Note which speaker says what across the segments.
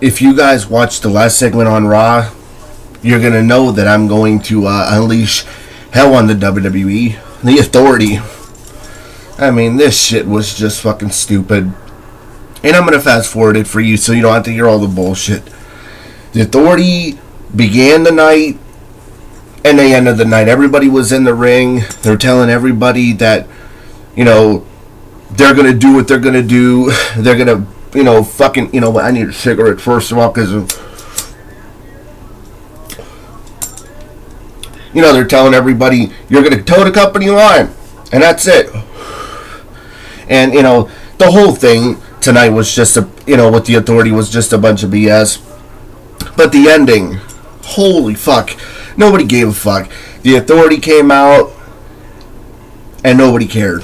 Speaker 1: if you guys watched the last segment on Raw, you're going to know that I'm going to unleash hell on the WWE. The Authority. I mean, this shit was just fucking stupid. And I'm going to fast forward it for you so you don't have to hear all the bullshit. The Authority began the night and they ended the night. Everybody was in the ring. They're telling everybody that, you know, they're going to do what they're going to do. They're going to, you know, fucking, you know what, I need a cigarette first of all because, you know, they're telling everybody, you're going to toe the company line. And that's it. And, you know, the whole thing tonight was just a, you know, with the Authority was just a bunch of BS. But the ending, holy fuck, nobody gave a fuck. The Authority came out and nobody cared.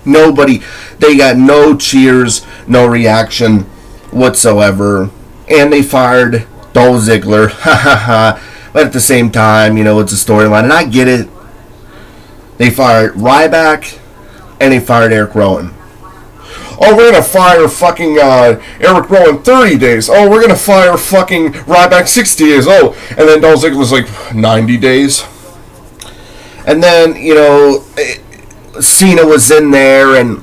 Speaker 1: Nobody, they got no cheers, no reaction whatsoever. And they fired Dolph Ziggler, ha ha ha. But at the same time, you know, it's a storyline, and I get it. They fired Ryback and they fired Eric Rowan. Oh, we're going to fire fucking Eric Rowan 30 days. Oh, we're going to fire fucking Ryback 60 days. Oh, and then Dolph Ziggler's like 90 days. And then, you know, Cena was in there, and,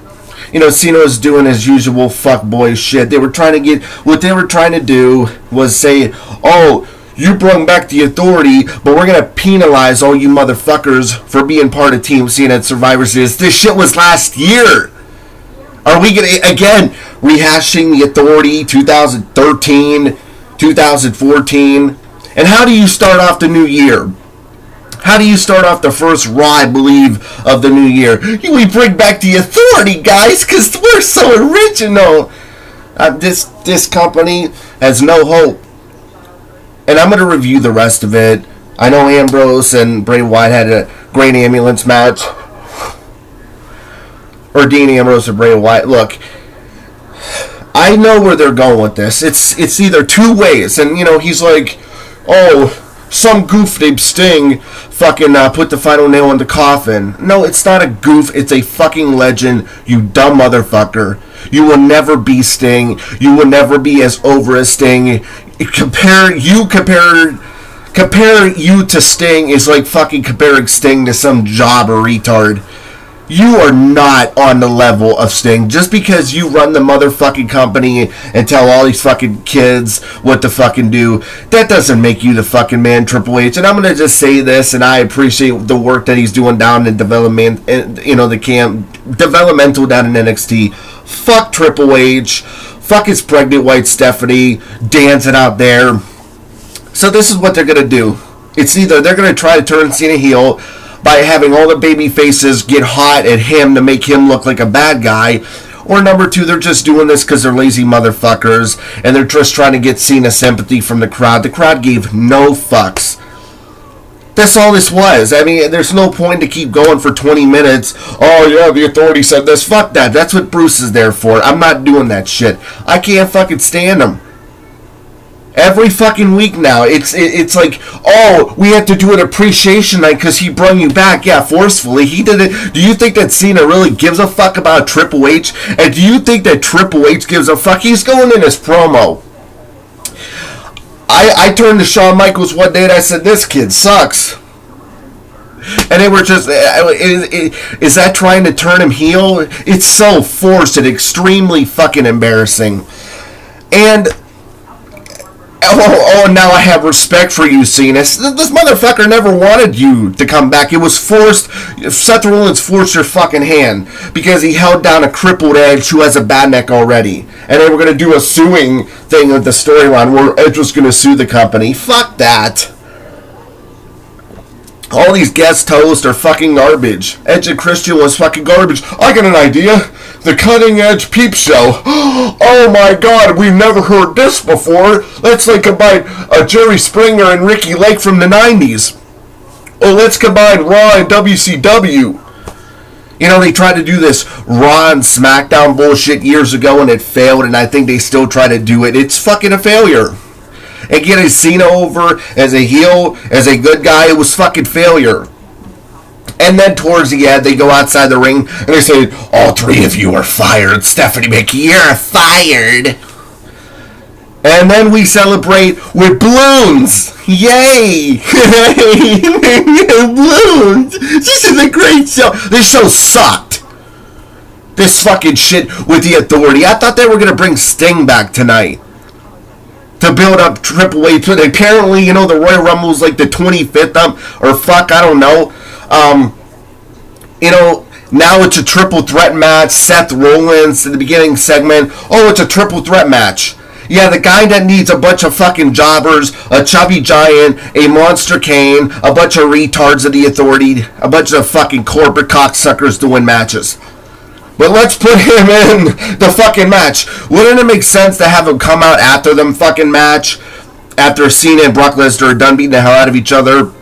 Speaker 1: you know, Cena was doing his usual fuckboy shit. They were trying to get, what they were trying to do was say, oh, you brought back the Authority, but we're going to penalize all you motherfuckers for being part of Team Cena at Survivor Series. This shit was last year. Are we going to, again, rehashing the Authority 2013, 2014? And how do you start off the new year? How do you start off the first Raw, I believe, of the new year? We bring back the Authority, guys, because we're so original. This company has no hope. And I'm going to review the rest of it. I know Ambrose and Bray Wyatt had a great ambulance match. Or Dean Ambrose or Bray Wyatt. Look, I know where they're going with this. It's either two ways. And, you know, he's like, oh, some goof named Sting fucking put the final nail in the coffin. No, it's not a goof. It's a fucking legend, you dumb motherfucker. You will never be Sting. You will never be as over as Sting. Compare you to Sting is like fucking comparing Sting to some jobber retard. You are not on the level of Sting. Just because you run the motherfucking company and tell all these fucking kids what to fucking do, that doesn't make you the fucking man, Triple H. And I'm gonna just say this, and I appreciate the work that he's doing down in development, you know, the camp developmental down in NXT. Fuck Triple H. Fuck his pregnant white Stephanie dancing out there. So this is what they're gonna do. It's either they're gonna try to turn Cena heel by having all the baby faces get hot at him to make him look like a bad guy, or number two, they're just doing this because they're lazy motherfuckers and they're just trying to get Cena sympathy from the crowd. The crowd gave no fucks. That's all this was. I mean, there's no point to keep going for 20 minutes. Oh yeah, the Authority said this. Fuck that. That's what Bruce is there for. I'm not doing that shit. I can't fucking stand him. Every fucking week now, it's like, oh, we have to do an appreciation night because he brought you back, yeah, forcefully. He did it. Do you think that Cena really gives a fuck about Triple H? And do you think that Triple H gives a fuck? He's going in his promo. I turned to Shawn Michaels one day and I said, this kid sucks. And they were just, is that trying to turn him heel? It's so forced and extremely fucking embarrassing. And oh, now I have respect for you, Cena. This motherfucker never wanted you to come back. It was forced. Seth Rollins forced your fucking hand because he held down a crippled Edge who has a bad neck already. And they were going to do a suing thing with the storyline where Edge was going to sue the company. Fuck that. All these guest hosts are fucking garbage. Edge and Christian was fucking garbage. I got an idea. The Cutting Edge Peep Show. Oh my god, we've never heard this before. Let's combine Jerry Springer and Ricky Lake from the 90s. Oh, let's combine Raw and WCW. You know, they tried to do this Raw and SmackDown bullshit years ago and it failed, and I think they still try to do it. It's fucking a failure. And getting Cena over as a heel, as a good guy, it was fucking failure. And then towards the end, they go outside the ring and they say, all three of you are fired. Stephanie McMahon, you're fired. And then we celebrate with balloons. Yay! Balloons! This is a great show. This show sucked. This fucking shit with the Authority. I thought they were going to bring Sting back tonight to build up Triple H. Apparently, you know, the Royal Rumble was like the 25th or fuck, I don't know. You know, now it's a triple threat match. Seth Rollins in the beginning segment. Oh, it's a triple threat match. Yeah, the guy that needs a bunch of fucking jobbers, a chubby giant, a monster Kane, a bunch of retards of the Authority, a bunch of fucking corporate cocksuckers to win matches. But let's put him in the fucking match. Wouldn't it make sense to have him come out after them fucking match, after Cena and Brock Lesnar are done beating the hell out of each other,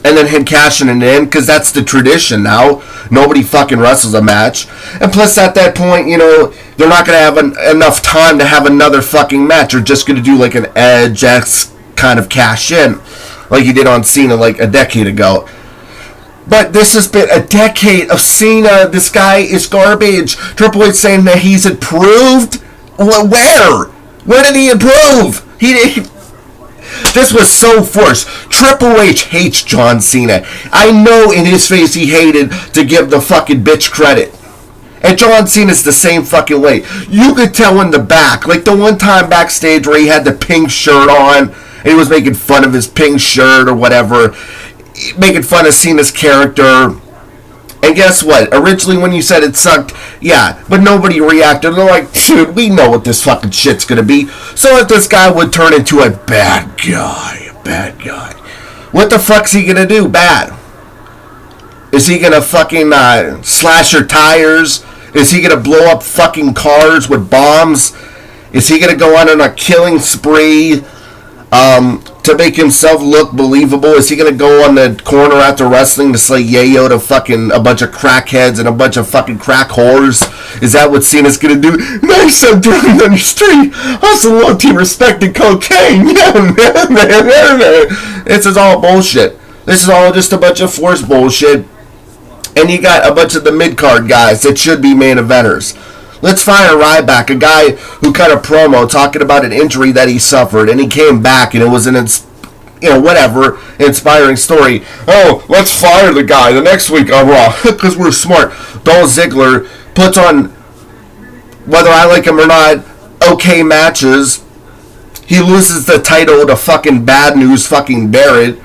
Speaker 1: and then him cashing it in, because that's the tradition now. Nobody fucking wrestles a match. And plus, at that point, you know, they're not going to have enough time to have another fucking match. They're just going to do like an Edge-esque kind of cash in, like he did on Cena like a decade ago. But this has been a decade of Cena. This guy is garbage. Triple H saying that he's improved? Where? Where did he improve? This was so forced. Triple H hates John Cena. I know in his face he hated to give the fucking bitch credit. And John Cena's the same fucking way. You could tell in the back. Like the one time backstage where he had the pink shirt on. And he was making fun of his pink shirt or whatever. Making fun of Cena's character. And guess what? Originally when you said it sucked, yeah, but nobody reacted. They're like, dude, we know what this fucking shit's gonna be. So if this guy would turn into a bad guy, what the fuck's he gonna do bad? Is he gonna fucking slash your tires? Is he gonna blow up fucking cars with bombs? Is he gonna go on a killing spree to make himself look believable? Is he gonna go on the corner after wrestling to slay yayo to fucking a bunch of crackheads and a bunch of fucking crack whores? Is that what Cena's gonna do? Nice, I'm driving on the street. Also, low-key respected cocaine. This is all bullshit. This is all just a bunch of forced bullshit. And you got a bunch of the mid-card guys that should be main eventers. Let's fire Ryback, a guy who cut a promo talking about an injury that he suffered, and he came back, and it was an, inspiring story. Oh, let's fire the guy the next week on Raw, because we're smart. Dolph Ziggler puts on, whether I like him or not, okay matches. He loses the title to fucking Bad News fucking Barrett.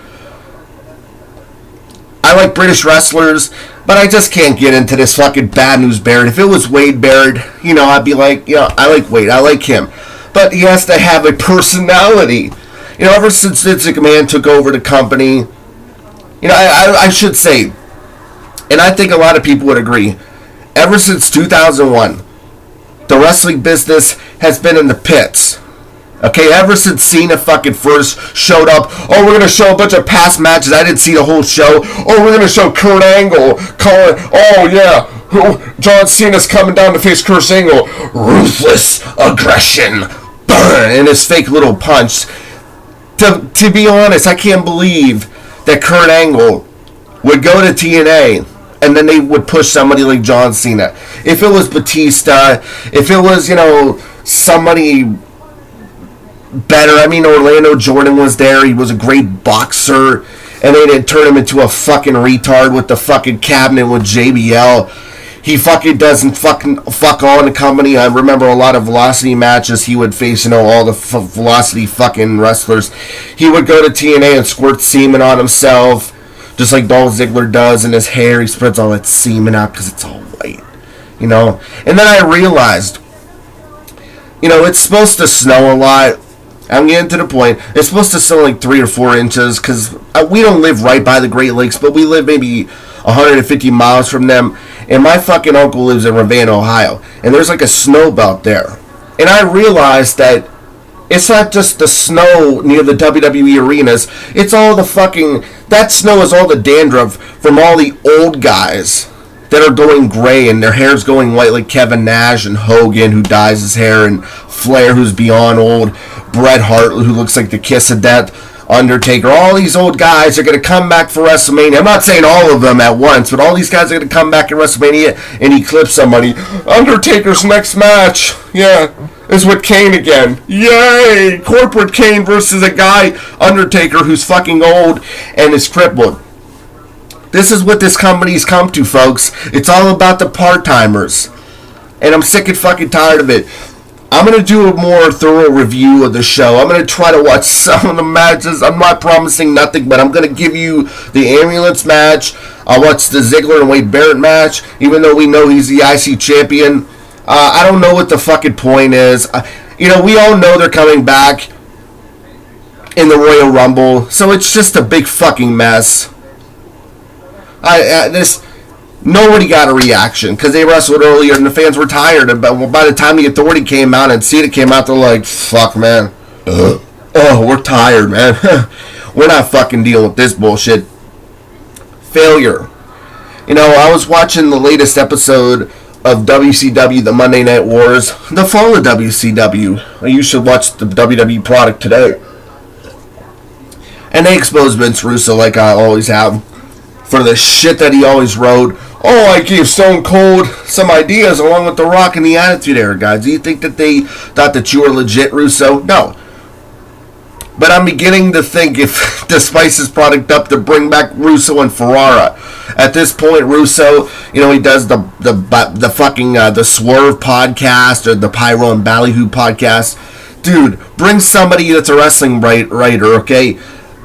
Speaker 1: I like British wrestlers, but I just can't get into this fucking Bad News Barrett. If it was Wade Barrett, you know, I'd be like, you know, I like Wade, I like him. But he has to have a personality. You know, ever since Vince McMahon took over the company, you know, I should say, and I think a lot of people would agree, ever since 2001, the wrestling business has been in the pits. Okay, ever since Cena fucking first showed up, oh, we're going to show a bunch of past matches. I didn't see the whole show. Oh, we're going to show Kurt Angle calling, oh, yeah, John Cena's coming down to face Kurt Angle. Ruthless aggression. Burn. And his fake little punch. To be honest, I can't believe that Kurt Angle would go to TNA and then they would push somebody like John Cena. If it was Batista, if it was, you know, somebody better. I mean, Orlando Jordan was there. He was a great boxer. And they didn't turn him into a fucking retard with the fucking cabinet with JBL. He fucking doesn't fuck on the company. I remember a lot of Velocity matches he would face, you know, all the Velocity fucking wrestlers. He would go to TNA and squirt semen on himself, just like Dolph Ziggler does in his hair. He spreads all that semen out because it's all white, you know. And then I realized, you know, it's supposed to snow a lot. I'm getting to the point. It's supposed to snow like 3 or 4 inches because we don't live right by the Great Lakes, but we live maybe 150 miles from them. And my fucking uncle lives in Ravenna, Ohio. And there's like a snow belt there. And I realized that it's not just the snow near the WWE arenas. It's all the fucking... That snow is all the dandruff from all the old guys that are going gray and their hair's going white, like Kevin Nash and Hogan, who dyes his hair, and Flair, who's beyond old, Bret Hart, who looks like the kiss of death, Undertaker. All these old guys are going to come back for WrestleMania. I'm not saying all of them at once, but all these guys are going to come back at WrestleMania and eclipse somebody. Undertaker's next match. Yeah. is with Kane again. Yay! Corporate Kane versus a guy, Undertaker, who's fucking old and is crippled. This is what this company's come to, folks. It's all about the part-timers. And I'm sick and fucking tired of it. I'm going to do a more thorough review of the show. I'm going to try to watch some of the matches. I'm not promising nothing, but I'm going to give you the ambulance match. I'll watch the Ziggler and Wade Barrett match, even though we know he's the IC champion. I don't know what the fucking point is. We all know they're coming back in the Royal Rumble, so it's just a big fucking mess. Nobody got a reaction because they wrestled earlier and the fans were tired. But by the time the Authority came out and Cena came out, they're like, fuck, man. Oh, we're tired, man. We're not fucking dealing with this bullshit. Failure. I was watching the latest episode of WCW, the Monday Night Wars, the fall of WCW. You should watch the WWE product today. And they exposed Vince Russo like I always have for the shit that he always wrote. Oh, I gave Stone Cold some ideas along with The Rock and the Attitude Era, guys. Do you think that they thought that you were legit, Russo? No. But I'm beginning to think if to spice his product up to bring back Russo and Ferrara. At this point, Russo, he does the fucking the Swerve podcast or the Pyro and Ballyhoo podcast. Dude, bring somebody that's a wrestling writer, okay?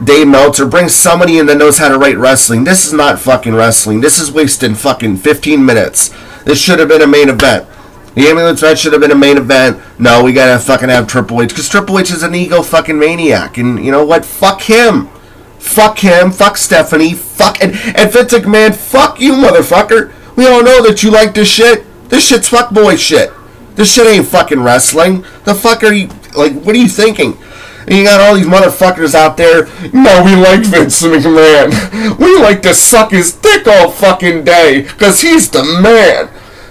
Speaker 1: Dave Meltzer, bring somebody in that knows how to write wrestling. This is not fucking wrestling. This is wasting fucking 15 minutes. This should have been a main event. The ambulance match should have been a main event. No, we gotta fucking have Triple H. Because Triple H is an ego fucking maniac. And you know what? Fuck him. Fuck him. Fuck Stephanie. And Vince McMahon, fuck you, motherfucker. We all know that you like this shit. This shit's fuckboy shit. This shit ain't fucking wrestling. The fuck are you... what are you thinking? And you got all these motherfuckers out there. No, we like Vince McMahon. We like to suck his dick all fucking day. Because he's the man.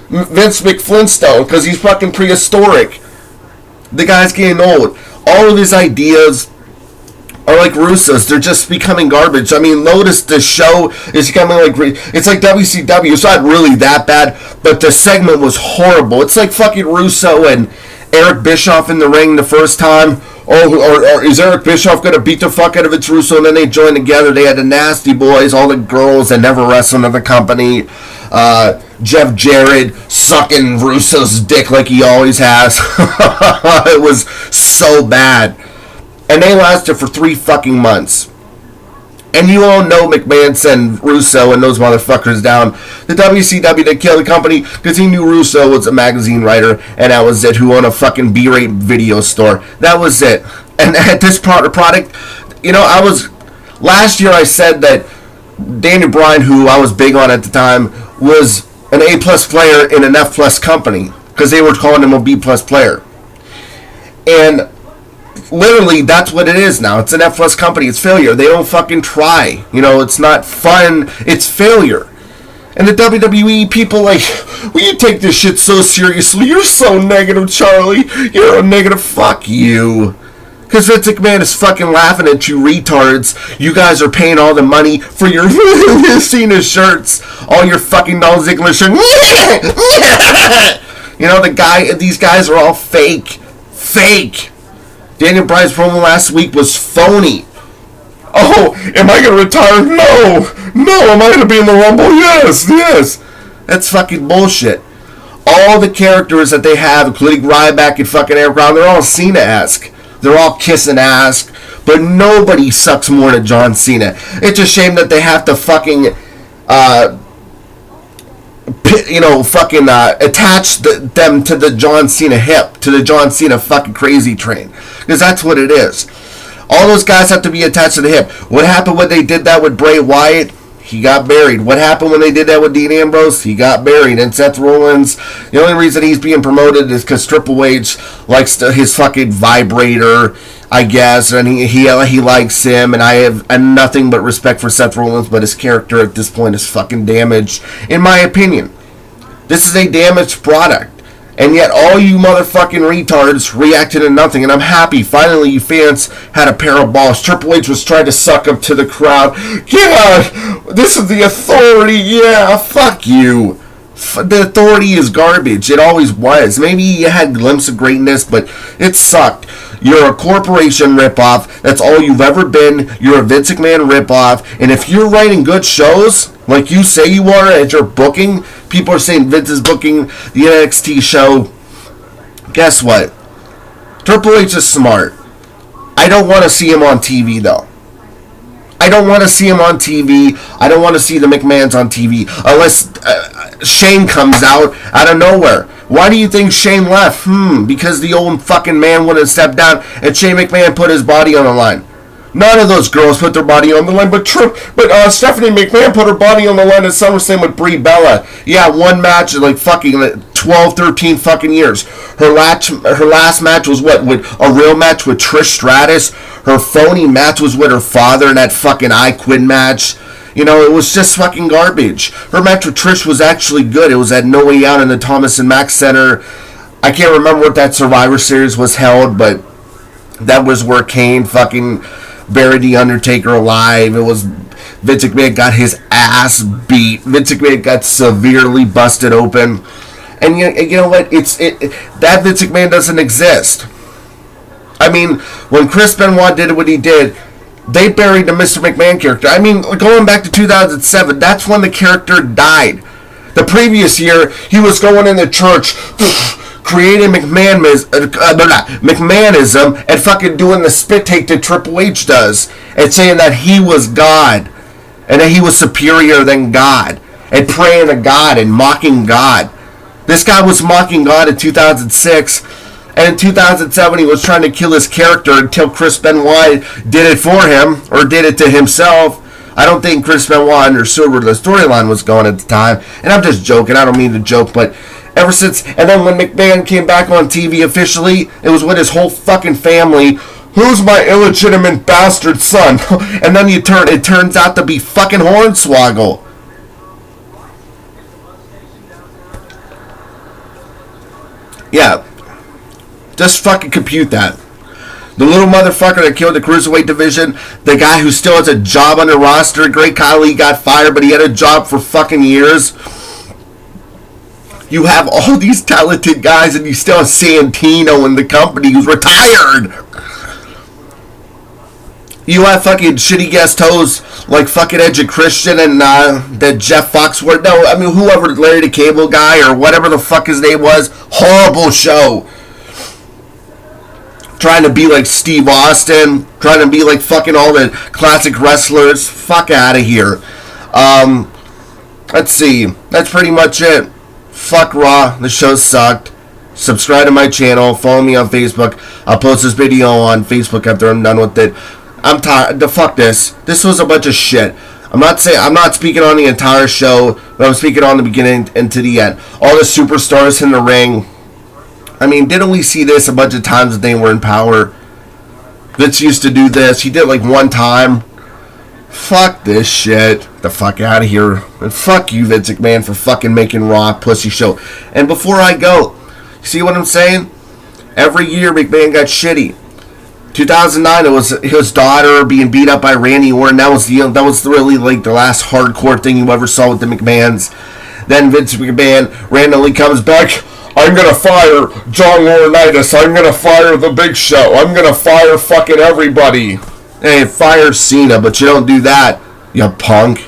Speaker 1: Vince McFlintstone. Because he's fucking prehistoric. The guy's getting old. All of his ideas are like Russo's. They're just becoming garbage. I mean, notice the show is becoming like... It's like WCW. It's not really that bad. But the segment was horrible. It's like fucking Russo and Eric Bischoff in the ring the first time. Or is Eric Bischoff going to beat the fuck out of Vince Russo? And then they joined together. They had the Nasty Boys, all the girls that never wrestled in the company. Jeff Jarrett sucking Russo's dick like he always has. It was so bad. And they lasted for 3 fucking months. And you all know McMahon sent Russo and those motherfuckers down to WCW to kill the company because he knew Russo was a magazine writer and that was it, who owned a fucking B-rate video store. That was it. And at this product, last year I said that Daniel Bryan, who I was big on at the time, was an A-plus player in an F-plus company because they were calling him a B-plus player. And literally, that's what it is now. It's an F-plus company. It's failure. They don't fucking try. It's not fun. It's failure. And the WWE people will you take this shit so seriously? You're so negative, Charlie. You're a negative. Fuck you. Because Vince McMahon is fucking laughing at you retards. You guys are paying all the money for your Cena shirts. All your fucking Dolph Ziggler shirts. These guys are all fake. Fake. Daniel Bryan's promo last week was phony. Oh, am I going to retire? No. Am I going to be in the Rumble? Yes. That's fucking bullshit. All the characters that they have, including Ryback and fucking Eric Brown, they're all Cena-esque. They're all kissing ass. But nobody sucks more than John Cena. It's a shame that they have to fucking... attach them to the John Cena hip, to the John Cena fucking crazy train. Because that's what it is. All those guys have to be attached to the hip. What happened when they did that with Bray Wyatt? He got buried. What happened when they did that with Dean Ambrose? He got buried. And Seth Rollins, the only reason he's being promoted is because Triple H likes his fucking vibrator, I guess, and he likes him, and I have nothing but respect for Seth Rollins, but his character at this point is fucking damaged, in my opinion. This is a damaged product. And yet all you motherfucking retards reacted to nothing. And I'm happy. Finally, you fans had a pair of balls. Triple H was trying to suck up to the crowd. Yeah, this is the Authority. Yeah, fuck you. The Authority is garbage. It always was. Maybe you had glimpses of greatness, but it sucked. You're a corporation ripoff. That's all you've ever been. You're a Vince McMahon ripoff. And if you're writing good shows, like you say you are, as you're booking, people are saying Vince is booking the NXT show. Guess what? Triple H is smart. I don't want to see him on TV, though. I don't want to see him on TV. I don't want to see the McMahons on TV. Unless Shane comes out of nowhere. Why do you think Shane left? Because the old fucking man wouldn't step down and Shane McMahon put his body on the line. None of those girls put their body on the line, but Stephanie McMahon put her body on the line at SummerSlam with Brie Bella. Yeah, one match in like fucking 12, 13 fucking years. Her last match was what? With a real match with Trish Stratus. Her phony match was with her father in that fucking I Quit match. You know, it was just fucking garbage. Her match with Trish was actually good. It was at No Way Out in the Thomas and Mack Center. I can't remember what that Survivor Series was held, but that was where Kane fucking buried The Undertaker alive. It was Vince McMahon got his ass beat. Vince McMahon got severely busted open. And you know what? That Vince McMahon doesn't exist. I mean, when Chris Benoit did what he did, they buried the Mr. McMahon character. I mean, going back to 2007, that's when the character died. The previous year, he was going in the church, creating McMahonism, and fucking doing the spit take that Triple H does, and saying that he was God, and that he was superior than God, and praying to God and mocking God. This guy was mocking God in 2006, and in 2007 he was trying to kill his character until Chris Benoit did it for him, or did it to himself. I don't think Chris Benoit understood where the storyline was going at the time, and I'm just joking, I don't mean to joke, but ever since, and then when McMahon came back on TV officially, it was with his whole fucking family. Who's my illegitimate bastard son? And then it turns out to be fucking Hornswoggle. Yeah. Just fucking compute that. The little motherfucker that killed the Cruiserweight division, the guy who still has a job on the roster, Great Khali got fired, but he had a job for fucking years. You have all these talented guys, and you still have Santino in the company who's retired. You have fucking shitty guest hosts like fucking Edge and Christian and that Jeff Foxworth. No, I mean, whoever, Larry the Cable Guy or whatever the fuck his name was. Horrible show. Trying to be like Steve Austin. Trying to be like fucking all the classic wrestlers. Fuck out of here. Let's see. That's pretty much it. Fuck Raw. The show sucked. Subscribe to my channel. Follow me on Facebook. I'll post this video on Facebook after I'm done with it. I'm tired. Fuck this. This was a bunch of shit. I'm not speaking on the entire show, but I'm speaking on the beginning and to the end. All the superstars in the ring. I mean, didn't we see this a bunch of times that they were in power? Vince used to do this. He did it like one time. Fuck this shit. The fuck out of here. And fuck you, Vince McMahon, for fucking making Raw a pussy show. And before I go, see what I'm saying? Every year McMahon got shitty. 2009, it was his daughter being beat up by Randy Orton. That was really like the last hardcore thing you ever saw with the McMahons. Then Vince McMahon randomly comes back. I'm gonna fire John Laurinaitis. I'm gonna fire The Big Show. I'm gonna fire fucking everybody. Hey, fire Cena, but you don't do that, you punk.